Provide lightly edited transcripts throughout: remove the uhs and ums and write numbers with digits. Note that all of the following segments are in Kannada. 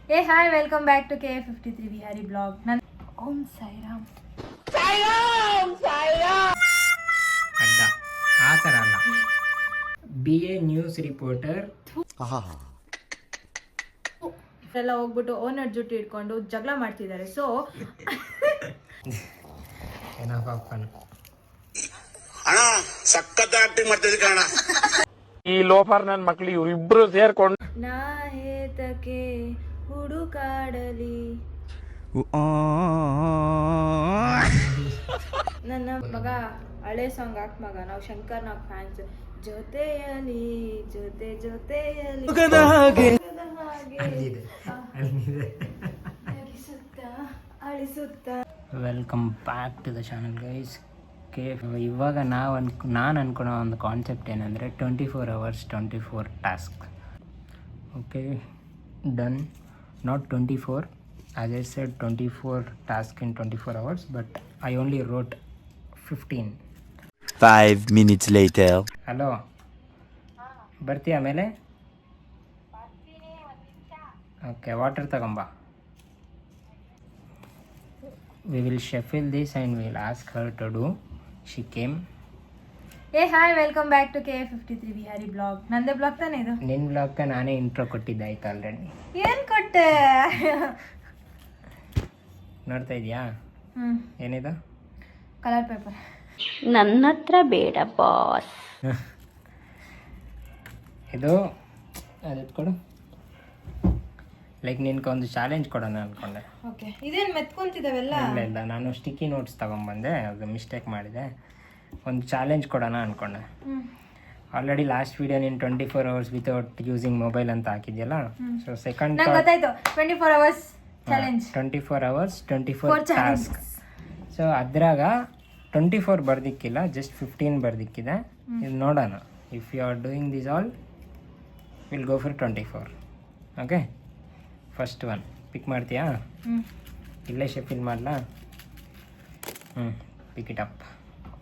Hey, hi, welcome back to KA53 Vihari blog. Om Sai Ram. Sai Ram! Sai Ram! ಅಡ್ಡ ಆ ಥರ ಅಲ್ಲ. BA ನ್ಯೂಸ್ ರಿಪೋರ್ಟರ್ ಎಲ್ಲ ಹೋಗ್ಬಿಟ್ಟು ಓನರ್ ಜೊತೆ ಇಟ್ಕೊಂಡು ಜಗಳ ಮಾಡ್ತಿದ್ದಾರೆ. ಸೊ ಏನಪ್ಪ ಅಣ್ಣ ಸಖತ್ ಆಕ್ಟಿಂಗ್ ಮಾಡ್ತಿದ್ದೆ ಕಣ. ಈ ಲೋಫರ್ ನನ್ನ ಮಕ್ಳು ಇವರಿಬ್ರು ಸೇರ್ಕೊಂಡು ನಾ ಹೇತಕ್ಕೆ ಹುಡುಕಾಡಲಿ ನನ್ನ ಮಗ ಹಳೆ ಸಾಂಗ್ ಹಾಕ್ ಮಗ, ನಾವು ಶಂಕರ್ ನಾಗ್ ಫ್ಯಾನ್ಸ್. ಜೊತೆಯಲಿ ಜೊತೆ ಜೊತೆಯಲಿ ಅಳಿಸುತ್ತ. Welcome back to the channel guys. ಇವಾಗ ನಾನು ಅನ್ಕೊಳೋ ಒಂದು ಕಾನ್ಸೆಪ್ಟ್ ಏನಂದರೆ 24 hours 24 task. Okay, done. Not 24, as I said 24 task in 24 hours, but I only wrote 15. 5 minutes later. Hello, ಬರ್ತೀಯ ಆಮೇಲೆ? ಓಕೆ, ವಾಟರ್ ತಗೊಂಬ. We will shuffle this and we will ask her to do. She came. Hey, hi, welcome back to KA53 Vihari blog. ನಂದೇ ಬ್ಲಾಗ್ ತಾನೇ ಇದು? ನಿನ್ನ ಬ್ಲಾಗ್ಗೆ ನಾನೇ ಇಂಟ್ರೋ ಕೊಟ್ಟಿದ್ದಾಯ್ತು ಆಲ್ರೆಡಿ. ಏನ್ ಕೊಟ್ಟೆ? ನೋಡ್ತಾ ಇದೆಯಾ? ಏನಿದು? Colour paper. ನನ್ನ ಹತ್ರ ಬೇಡ ಬಾಸ್. ಇದು ಅದು ಕೊಡು. ಲೈಕ್ ನಿನ್ಗೊಂದು ಚಾಲೆಂಜ್ ಕೊಡೋಣ ಅಂದ್ಕೊಂಡೆ. ಓಕೆ, ಇದೇನು ಮೆತ್ಕೊಂತಿದ್ದಾವೆಲ್ಲ? ಇಲ್ಲ, ನಾನು ಸ್ಟಿಕ್ಕಿ ನೋಟ್ಸ್ ತೊಗೊಂಬಂದೆ, ಅದು ಮಿಸ್ಟೇಕ್ ಮಾಡಿದೆ. ಒಂದು ಚಾಲೆಂಜ್ ಕೊಡೋಣ ಅಂದ್ಕೊಂಡೆ. ಆಲ್ರೆಡಿ ಲಾಸ್ಟ್ ವಿಡಿಯೋ ನೀನು 24 hours ವಿತೌಟ್ ಯೂಸಿಂಗ್ ಮೊಬೈಲ್ ಅಂತ ಹಾಕಿದ್ಯಲ್ಲ. ಸೊ ಸೆಕೆಂಡ್ ಗೊತ್ತಾಯ್ತು, 24 hours challenge. 24 hours 24 task. So ಅದ್ರಾಗ 24 ಬರ್ದಿಕ್ಕಿಲ್ಲ, ಜಸ್ಟ್ 15 ಬರ್ದಿಕ್ಕಿದೆ. ಇದು ನೋಡೋಣ. If you are doing this all will go for 24. Okay, first one pick ಮಾಡ್ತೀಯಾ? ಇಲ್ಲೇ ಶಫಿಲ್ ಮಾಡಲಾ? Pick it up.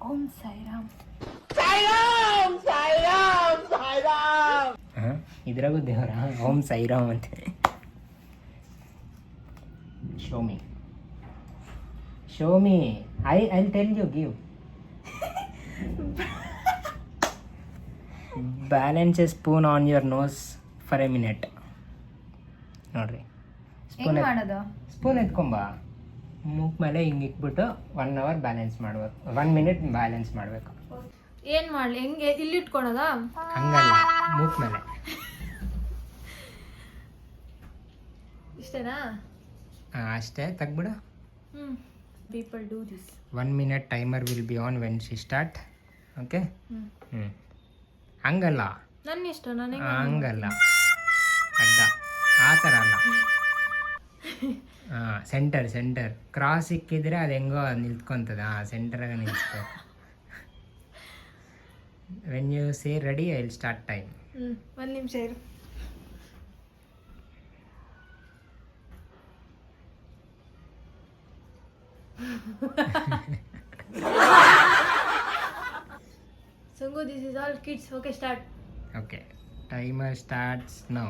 Om Sai Ram. ಇದ್ರಾಗೂ ದೇವರ ಓಂ ಸಾಯಿರಾಮ್ ಅಂತ. Show me. I'll tell you, give. Balance a spoon on your nose for a minute. ನೋಡ್ರಿ, ಸ್ಪೂನ್ ಎತ್ಕೊಂಬ, ಮೂಕ್ ಮೇಲೆ ಹಿಂಗೆ ಇಕ್ಬಿಟ್ಟು 1 hour ಬ್ಯಾಲೆನ್ಸ್ ಮಾಡ್ಬೇಕು, 1 minute ಬ್ಯಾಲೆನ್ಸ್ ಮಾಡಬೇಕು. ಏನ್ ಮಾಡ್ಲಿ? ಹೆಂಗೆ ಇಲ್ಲಿ ಇಟ್ಕೊಳೋದಾ? ಹಂಗಲ್ಲ, ಮೂಕ್ ಮೇಲೆ. ಇಷ್ಟೇನಾ? ಅಷ್ಟೇ, ತೆಗ್ಬಿಡು. People do this. 1 minute timer will be on when she start. Okay. ಹಂಗಲ್ಲ, ನನ್ನ ಇಷ್ಟ, ನನಗೆ ಹಂಗಲ್ಲ, ಅಡ್ಡ ಆ ಥರ ಅಲ್ಲ. ಸೆಂಟರ್ ಕ್ರಾಸ್ ಸಿಕ್ಕಿದ್ರೆ ಅದು ಹೆಂಗೋ ನಿಲ್ತ್ಕೊಂತದ. ಸೆಂಟರಾಗ ನಿಲ್ಸ್ಬೇಕು. When you say ready I will start time. 1 ನಿಮಿಷ ಇರು. Sungu, this is all kids. Okay, start. Okay, timer starts now.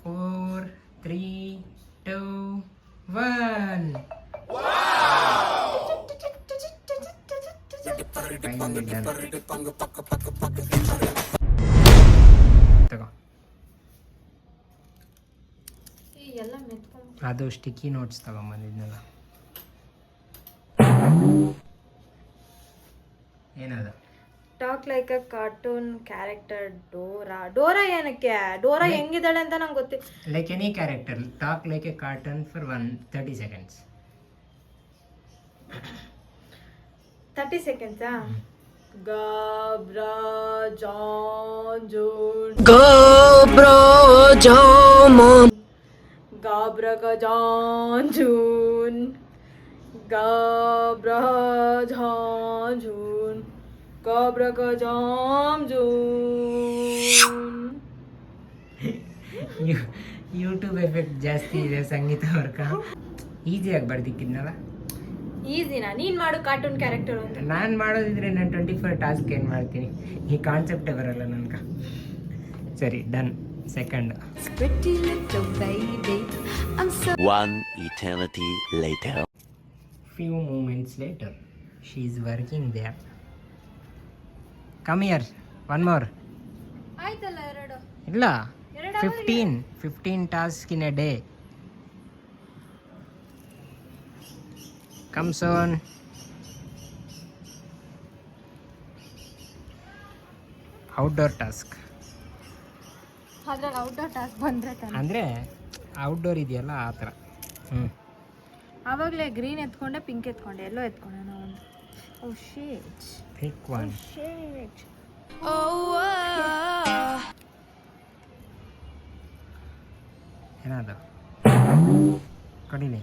Four, 3, 2, 1. ತಗೋ. ಅದು ಸ್ಟಿಕ್ಕಿ ನೋಟ್ಸ್ ತಗೊಂಬಂದಿದ್ನಲ್ಲ. ಏನದು? Talk like a cartoon character Dora ಏನಕ್ಕೆ? ಡೋರಾ ಹೆಂಗಿದ್ದಾಳೆ ಅಂತ ನಂಗೆ ಗೊತ್ತಿಲ್ಲ. Like any character, talk like a cartoon for 30 seconds. 30 seconds. Gabra John June. Gabra John. Gabra John June. Gabra John June. Gabra John June. YouTube effect ಜಾಸ್ತಿ ಇದೆ ಸಂಗೀತ ವರ್ಕ. ಈಸಿಯಾಗಿ ಬರ್ದಿಕ್ಕಿದ್ನಲ್ಲ. ಈಸಿನಾ? ನೀನ್ ಮಾಡು ಕಾರ್ಟೂನ್ ಕ್ಯಾರೆಕ್ಟರ್ ಅಂತ. ನಾನು ಮಾಡೋದಿದ್ರೆ ನಾನು 24 ಟಾಸ್ಕ್ ಏನು ಮಾಡ್ತೀನಿ, ಈ ಕಾನ್ಸೆಪ್ಟೇ ಬರಲ್ಲ ನನ್ಗೆ. ಸರಿ, done. Second. One eternity later. Few moments later, she is working there. Come here, one more. ಆಯ್ತಲ್ಲ 2. ಇಲ್ಲ, 15 tasks in a day. Come soon. Outdoor task. ಅದ್ರಲ್ಲಿ ಔಟ್ಡೋರ್ ಟಾಸ್ಕ್ ಬಂದ್ರೆ ತಾನೆ. ಅಂದರೆ ಔಟ್ಡೋರ್ ಇದೆಯಲ್ಲ ಆ ಥರ. ಆವಾಗಲೇ ಗ್ರೀನ್ ಎತ್ಕೊಂಡೆ, ಪಿಂಕ್ ಎತ್ಕೊಂಡೆ, ಎಲ್ಲೋ ಎತ್ಕೊಂಡೆ ನಾವು ಒಂದು. ಓ ಶೇಟ್. ಪಿಕ್ ಒನ್. ಶೇಟ್. ಏನಾದ ಕಡಿಮೆ.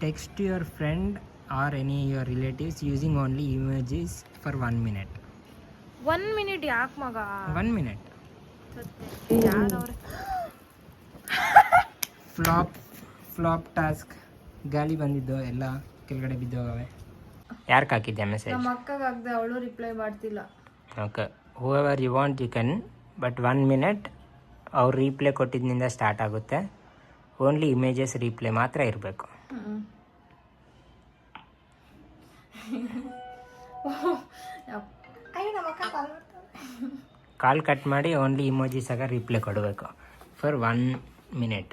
Text your friend or any your relatives using only emojis for 1 minute. 1 minute ಯಾಕೆ ಮಗ? 1 minute. ಯಾರವ್ರೆ? Flap task. ಗಾಳಿ ಬಂದಿದ್ದು ಎಲ್ಲ ಕೆಳಗಡೆ ಬಿದ್ದೋಗವೆ. ಯಾರಿಗೆ ಹಾಕಿದ್ದೆ ಮೆಸೇಜ್? ನಮ್ಮ ಅಕ್ಕಗೆ ಹಾಕ್ದೆ, ಅವಳು ರಿಪ್ಲೈ ಮಾಡ್ತಿಲ್ಲ. Okay, whoever you want you can, but 1 minute ಅವ್ರು ರೀಪ್ಲೇ ಕೊಟ್ಟಿದ್ದಿಂದ ಸ್ಟಾರ್ಟ್ ಆಗುತ್ತೆ. ಓನ್ಲಿ ಇಮೇಜಸ್ ರೀಪ್ಲೇ ಮಾತ್ರ ಇರಬೇಕು. ಕಾಲ್ ಕಟ್ ಮಾಡಿ ಓನ್ಲಿ ಇಮೋಜಿಸಾಗ ರಿಪ್ಲೈ ಕೊಡಬೇಕು ಫಾರ್ 1 minute.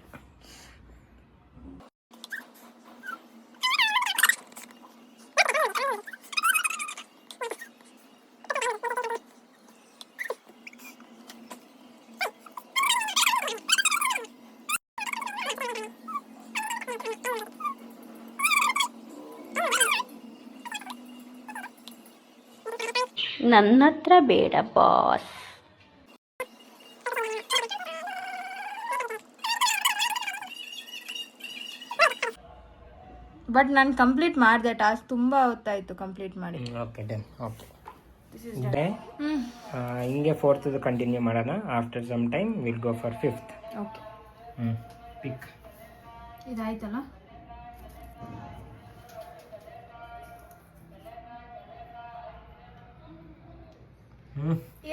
ನನ್ನ ಹತ್ರ ಬೇಡ ಬಾಸ್. ಬಟ್ ನಾನು ಕಂಪ್ಲೀಟ್ ಮಾಡಿದೆ ಟಾಸ್ಕ್, ತುಂಬ ಹೊತ್ತಾಯಿತು ಕಂಪ್ಲೀಟ್ ಮಾಡಿ. Okay, done. ಓಕೆ, ಹಿಂಗೆ 4th ಕಂಟಿನ್ಯೂ ಮಾಡೋಣ. After some time will go for 5th. Okay, pick. ಇದಾಯ್ತಲ್ಲ.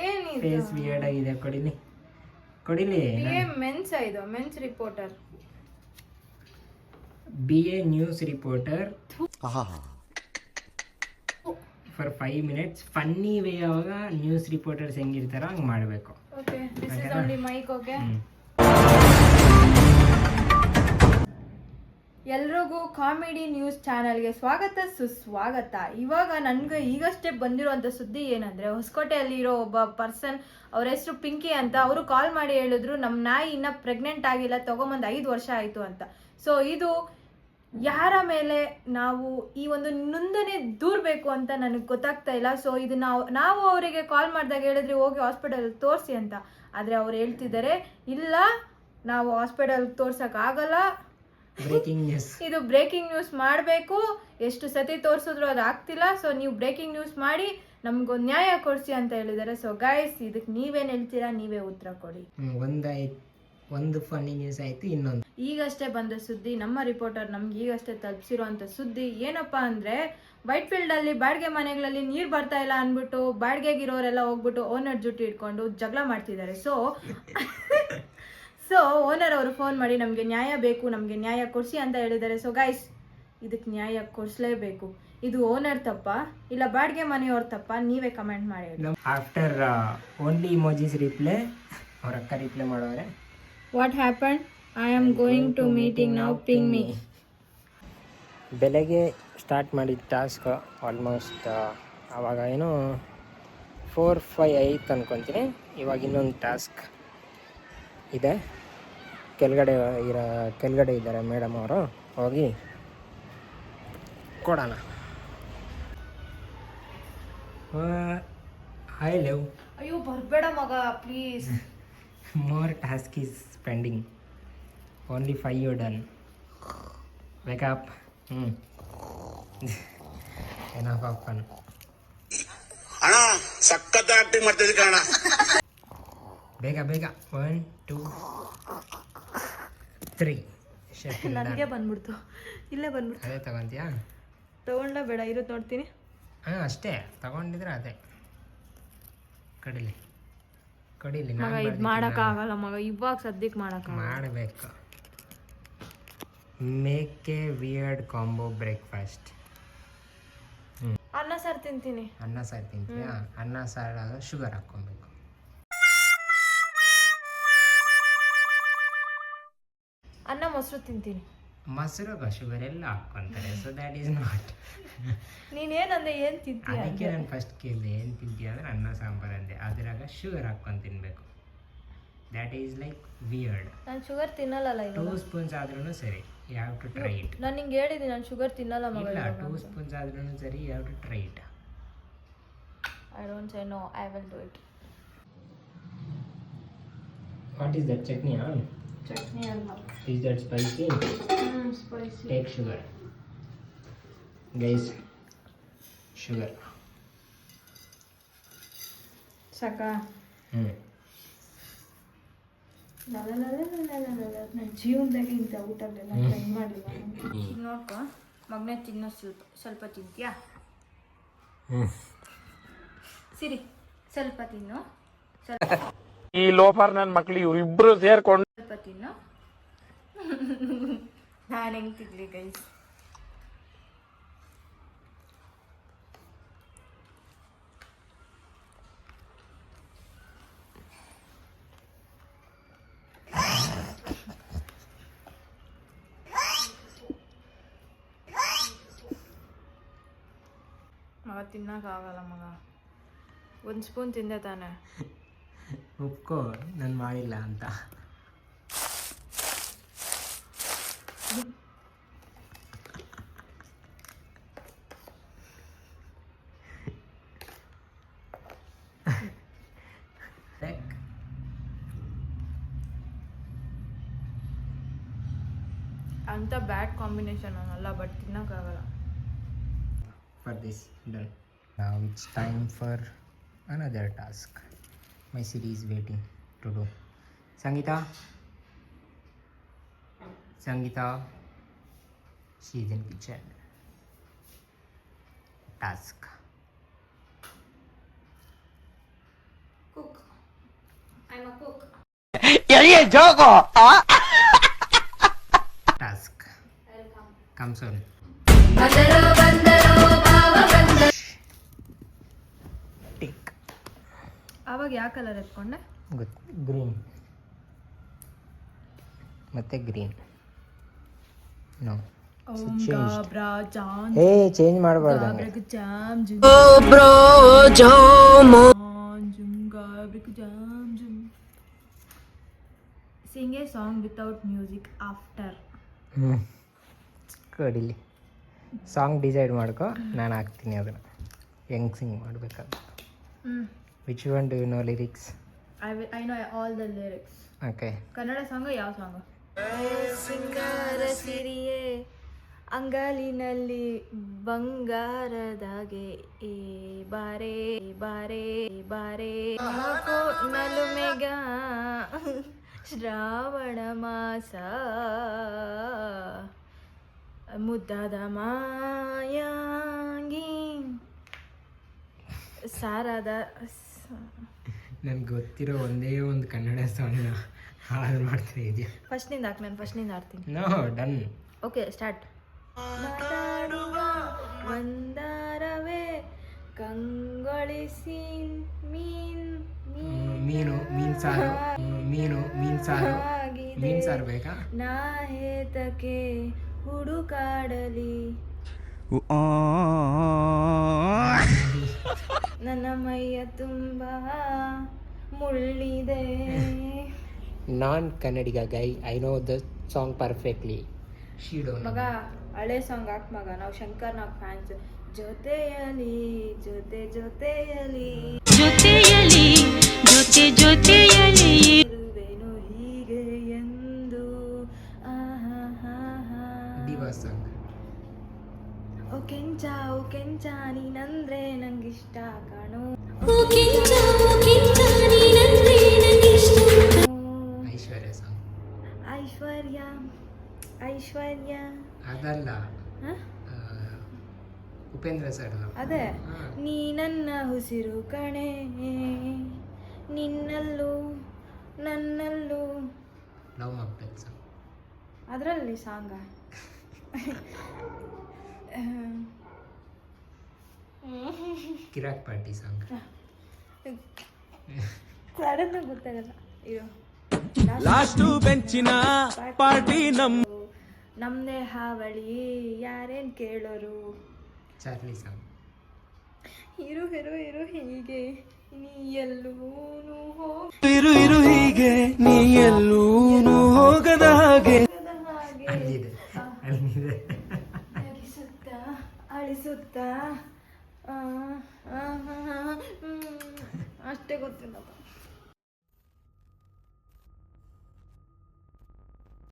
ಏನಿದೆ? ಫೇಸ್ ವಿಯರ್ಡ್ ಆಗಿದೆ. ಕೊಡಿಲಿ. ಮೆನ್ಸ್ ಇದು men's reporter. BA news reporter for 5 minutes. Funny way ಅವಾಗ ನ್ಯೂಸ್ ರಿಪೋರ್ಟರ್ಸ್ ಹೆಂಗಿರ್ತಾರೋ ಹಂಗೆ ಮಾಡಬೇಕು. Okay, this is only mic. Okay, ಎಲ್ರಿಗೂ ಕಾಮಿಡಿ ನ್ಯೂಸ್ ಚಾನಲ್ಗೆ ಸ್ವಾಗತ ಸುಸ್ವಾಗತ. ಇವಾಗ ನನಗೆ ಈಗಷ್ಟೇ ಬಂದಿರುವಂಥ ಸುದ್ದಿ ಏನಂದರೆ, ಹೊಸಕೋಟೆಯಲ್ಲಿರೋ ಒಬ್ಬ ಪರ್ಸನ್, ಅವ್ರ ಹೆಸರು ಪಿಂಕಿ ಅಂತ, ಅವರು ಕಾಲ್ ಮಾಡಿ ಹೇಳಿದ್ರು ನಮ್ಮ ನಾಯಿ ಇನ್ನೂ ಪ್ರೆಗ್ನೆಂಟ್ ಆಗಿಲ್ಲ, ತಗೊಂಬಂದು 5 ವರ್ಷ ಆಯಿತು ಅಂತ. ಸೊ ಇದು ಯಾರ ಮೇಲೆ ನಾವು ಈ ಒಂದು ನೊಂದಣಿ ದೂರಬೇಕು ಅಂತ ನನಗೆ ಗೊತ್ತಾಗ್ತಾ ಇಲ್ಲ. ಸೊ ಇದು ನಾವು ಅವರಿಗೆ ಕಾಲ್ ಮಾಡಿದಾಗ ಹೇಳಿದ್ರಿ ಹೋಗಿ ಹಾಸ್ಪಿಟಲ್ ತೋರಿಸಿ ಅಂತ. ಆದರೆ ಅವ್ರು ಹೇಳ್ತಿದ್ದಾರೆ ಇಲ್ಲ, ನಾವು ಹಾಸ್ಪಿಟಲ್ ತೋರ್ಸೋಕ್ಕಾಗಲ್ಲ, ಬ್ರೇಕಿಂಗ್ ನ್ಯೂಸ್, ಇದು ಬ್ರೇಕಿಂಗ್ ನ್ಯೂಸ್ ಮಾಡಬೇಕು, ಎಷ್ಟು ಸತಿ ತೋರಿಸಿದ್ರು ಅದು ಆಗ್ತಿಲ್ಲ, ಸೊ ನೀವು ಬ್ರೇಕಿಂಗ್ ನ್ಯೂಸ್ ಮಾಡಿ ನಮಗೊಂದು ನ್ಯಾಯ ಕೊಡಿಸಿ ಅಂತ ಹೇಳಿದ್ದಾರೆ. ಸೊ ಗೈಸ್, ಇದಕ್ಕೆ ನೀವೇನು ಹೇಳ್ತೀರಾ? ನೀವೇ ಉತ್ತರ ಕೊಡಿ. ಒಂದು ಫನ್ನಿ ನ್ಯೂಸ್ ಆಯಿತು, ಇನ್ನೊಂದು ಈಗಷ್ಟೇ ಬಂದ ಸುದ್ದಿ, ನಮ್ಮ ರಿಪೋರ್ಟರ್ ನಮ್ಗೆ ಈಗಷ್ಟೇ ತಲುಪಿಸಿರುವಂಥ ಸುದ್ದಿ ಏನಪ್ಪ ಅಂದರೆ, ವೈಟ್ಫೀಲ್ಡಲ್ಲಿ ಬಾಡಿಗೆ ಮನೆಗಳಲ್ಲಿ ನೀರು ಬರ್ತಾ ಇಲ್ಲ ಅಂದ್ಬಿಟ್ಟು ಬಾಡಿಗೆಗಿರೋರೆಲ್ಲ ಹೋಗ್ಬಿಟ್ಟು ಓನರ್ ಜೊತೆ ಇಟ್ಕೊಂಡು ಜಗಳ ಮಾಡ್ತಿದ್ದಾರೆ. ಸೊ ಓನರ್ ಅವರು ಫೋನ್ ಮಾಡಿ ನಮಗೆ ನ್ಯಾಯ ಬೇಕು, ನಮಗೆ ನ್ಯಾಯ ಕೊಡಿಸಿ ಅಂತ ಹೇಳಿದ್ದಾರೆ. ಸೊ ಗೈಸ್, ಇದಕ್ಕೆ ನ್ಯಾಯ ಕೊಡಿಸ್ಲೇಬೇಕು. ಇದು ಓನರ್ ತಪ್ಪ ಇಲ್ಲ ಬಾಡಿಗೆ ಮನೆಯವ್ರ ತಪ್ಪ? ನೀವೇ ಕಮೆಂಟ್ ಮಾಡಿ. ಆಫ್ಟರ್ ಓನ್ಲಿ ಇಮೋಜಿಸ್ ರಿಪ್ಲೈ ಅವ್ರ ಅಕ್ಕ ರಿಪ್ಲೈ ಮಾಡೋರೆ. What happen? I am going to meeting now, ping me. ಬೆಳಗ್ಗೆ ಸ್ಟಾರ್ಟ್ ಮಾಡಿದ ಟಾಸ್ಕ್ ಆಲ್ಮೋಸ್ಟ್ ಆವಾಗ ಏನೋ 4-5 ಆಯ್ತು ಅನ್ಕೊತೀನಿ. ಇವಾಗ ಇನ್ನೊಂದು ಟಾಸ್ಕ್ ಇದೆ. ಕೆಳಗಡೆ ಇದ್ದಾರೆ ಮೇಡಮ್ ಅವರು, ಹೋಗಿ ಕೊಡೋಣ. I love. ಅಯ್ಯೋ ಬರಬೇಡ ಮಗ please. More task is pending. Only 5 you done. Wake up. Enough of fun. ಅಣ್ಣ ಸಖತ್ ಆಕ್ಟಿಂಗ್ ಮಾಡ್ತಿದ್ದೆ ಕಣ. ಬೇಗ ಬೇಗ 1 2 3 ನನಗೆ ಬಂದ್ಬಿಡ್ತು, ಇಲ್ಲೇ ಬಂದ್ಬಿಡ್ತು. ಅದೇ ತಗೊಂತೀಯಾ? ತಗೊಂಡ ಬೇಡ, ಇರುತ್ತೆ ನೋಡ್ತೀನಿ. ಹಾಂ ಅಷ್ಟೇ, ತಗೊಂಡಿದ್ರೆ ಅದೇ ಕಡಿಲಿ ಮಗ ಇದು ಮಾಡೋಕ್ಕಾಗಲ್ಲ ಮಗ, ಇವಾಗ ಸದ್ಯಕ್ಕೆ ಮಾಡೋಕ್ಕಾಗಲ್ಲ. ಮಾಡಬೇಕು. Make A weird combo breakfast. ಅನ್ನ ಸಾರು ತಿಂತೀನಿ. ಅನ್ನ ಸಾರು ತಿಂತೀಯಾ? ಅನ್ನ ಸಾರಾಗ ಶುಗರ್ ಹಾಕ್ಕೊಬೇಕು. ಅನ್ನ ಮೊಸರು ತಿಂತೀನಿ. ಮೊಸರಾಗ ಶುಗರ್ ಎಲ್ಲ ಹಾಕ್ಕೊಂತಾರೆ, ಸೊ ದ್ಯಾಟ್ ಈಸ್ ನಾಟ್. ನೀನೇನಂದೆ, ಏನು ತಿಂತೀಯ? ಅದಕ್ಕೆ ನಾನು ಫಸ್ಟ್ ಕೇಳಿದೆ ಏನು ತಿಂತೀಯ ಅಂದರೆ ಅನ್ನ ಸಾಂಬಾರು ಅಂದೆ. ಅದ್ರಾಗ ಶುಗರ್ ಹಾಕ್ಕೊಂಡು ತಿನ್ನಬೇಕು. That is like weird. ನಾನು ಶುಗರ್ ತಿನ್ನಲ್ಲ. 2 ಸ್ಪೂನ್ಸ್ ಆದ್ರೂ ಸರಿ, you have to try it. ನಾನು ನಿಂಗೆ ಹೇಳಿದ್ದೀನಿ ನಾನು ಶುಗರ್ ತಿನ್ನಲ್ಲ ಮಗ. ಇಲ್ಲ, 2 ಸ್ಪೂನ್ಸ್ ಆದ್ರೂ ಸರಿ, you have to try it. I don't say no, I will do it. What is that chutney? Chutney ಅಲ್ಲ. Is that spicy? Spicy. Take sugar. Guys, sugar. ಸಾಕಾ? ಹ್ಞೂ. ನನ್ನ ಜೀವನದಾಗೆ ಇಂಥ ಊಟದೆಲ್ಲ ಟ್ರೈ ಮಾಡಿಲ್ಲ. ನೋಡ್ಕ ಮಗನೇ, ತಿನ್ನೋ ಸ್ವಲ್ಪ ತಿಂತೀಯಾ? ಸಿರಿ ಸ್ವಲ್ಪ ತಿನ್ನು, ಈ ಲೋಫರ್ ನನ್ನ ಮಕ್ಳು ಇವರಿಬ್ರು ಸೇರ್ಕೊಂಡು ಸ್ವಲ್ಪ ತಿನ್ನು. ನಾನು ಹೆಂಗೆ ತಿನ್ಲಿ ಗೈಸ್? ಮಗ ತಿನ್ನೋಕ್ಕಾಗಲ್ಲ ಮಗ. 1 ಸ್ಪೂನ್ ತಿಂದೆ ತಾನೆ. ಒಪ್ಕೋ, ನಾನು ಮಾಡಿಲ್ಲ ಅಂತ. ಅಂತ ಬ್ಯಾಡ್ ಕಾಂಬಿನೇಷನ್ ಅನ್ನಲ್ಲ, but ತಿನ್ನೋಕ್ಕಾಗಲ್ಲ. For this done. Now it's time for another task. My Siri is waiting to do. Sangeeta, she is in kitchen. Task. Cook. I'm a cook. Task. Come soon. Tick. ಆವಾಗ ಯಾವ ಕಲರ್ ಎತ್ಕೊಂಡೆ? ಗ್ರೀನ್ ಮತ್ತೆ ಗ್ರೀನ್. ನೋ ಚೇಂಜ್ ಮಾಡಬಾರ್ದು. Sing a song without music after. ಕಡಿಲಿ ಸಾಂಗ್ ಡಿಸೈಡ್ ಮಾಡ್ಕೊ, ನಾನು ಹಾಕ್ತೀನಿ ಅದನ್ನು ಹೆಂಗೆ ಸಿಂಗ್ ಮಾಡಬೇಕಂತ. Which one do you know lyrics? I know all the lyrics. Okay. Kannada song ಯಾವ ಸಾಂಗ್? ಸಿಂಗಾರ ಸಿರಿಯೇ ಅಂಗಾಲಿನಲ್ಲಿ ಬಂಗಾರದಾಗೆ ಏ ಬಾರೆ ಬಾರೆ ಬಾರೆ ಹಾಕೋ ನಲುಮೆಗ ಶ್ರಾವಣ ಮಾಸ ಮುದ್ದಾದ ಮಾಯಾಂಗಿ ಸಾರದ. ನನಗೆ ಗೊತ್ತಿರೋ ಒಂದೇ ಒಂದು ಕನ್ನಡ ಸಾಂಗ್ನ ಹಾಳು ಮಾಡ್ತಾ ಇದೆಯಾ? ಫಸ್ಟ್ನಿಂದ ಹಾಕಿ, ನಾನು ಫಸ್ಟ್ನಿಂದ ಆಡ್ತೀನಿ. No, done. Okay, start. ಮಾತಾಡುವ ಮಂದಾರವೇ ಕಂಗೊಳಿಸಿ ಮೀನು ಸಾರು. ಮೀನು ಸಾರು ಬೇಕಾ? ನಾ ಹೇತಕ್ಕೆ ಹುಡುಕಾಡಲಿ ನನ್ನ ಮೈಯ ತುಂಬ ಮುಳ್ಳಿದೆ. ನಾನ್ Kannadiga guy, I know the song perfectly. ಮಗ ಹಳೆ ಸಾಂಗ್ ಹಾಕ್ ಮಗ, ನಾವು ಶಂಕರ್ನಾಗ್ ಫ್ಯಾನ್ಸ್. ಜೊತೆಯಲಿ ಜೊತೆ ಜೊತೆಯಲಿ ಜೊತೆಯಲಿ ಜೊತೆ ಜೊತೆಯಲಿ ಇರುವೆನು ಹೀಗೆ ಎಂದು. ಸಾಂಗ್. ಓ ಕೆಂಚ ನೀನಂದ್ರೆ ನಂಗಿಷ್ಟ ಕಾಣೋ. ಓ ಕೆಂಚ ನೀನಂದ್ರೆ ನಂಗಿಷ್ಟ ಉಪೇಂದ್ರ ಸರ್ ಅದೇ ನೀ ನನ್ನ ಉಸಿರು ಕಣೆ ನಿನ್ನಲ್ಲೂ ನನ್ನಲ್ಲೂ ಲವ್ ಮಾಡ್ಬೇಕು ಸರ್. ಅದರಲ್ಲಿ ಸಾಂಗ ಕಿರಾಕ್ ಪಾರ್ಟಿ ಸಾಂಗ್. ಸಡನ್ ಗೊತ್ತಾಗಲ್ಲ. ಅಯ್ಯೋ ಲಾಸ್ಟು ಬೆಂಚಿನ ಪಾರ್ಟಿ ನಮ್ದೇ ಹಾವಳಿ ಯಾರೇನ್ ಕೇಳೋರು. Charlie song. ಇರು ಇರು ಇರು ಹೀಗೆ ನೀ ಎಲ್ಲೂ ಇರು ಇರು ಹೀಗೆ ನೀ ಎಲ್ಲೂನು ಹೋಗದ ಹಾಗೆ. ಅಲ್ಲಿದೆ ಅಲ್ಲಿದೆ. ಅಳಿಸುತ್ತಾ ಅಳಿಸುತ್ತಾ ಅಷ್ಟೇ ಗೊತ್ತಿಲ್ಲಪ್ಪ.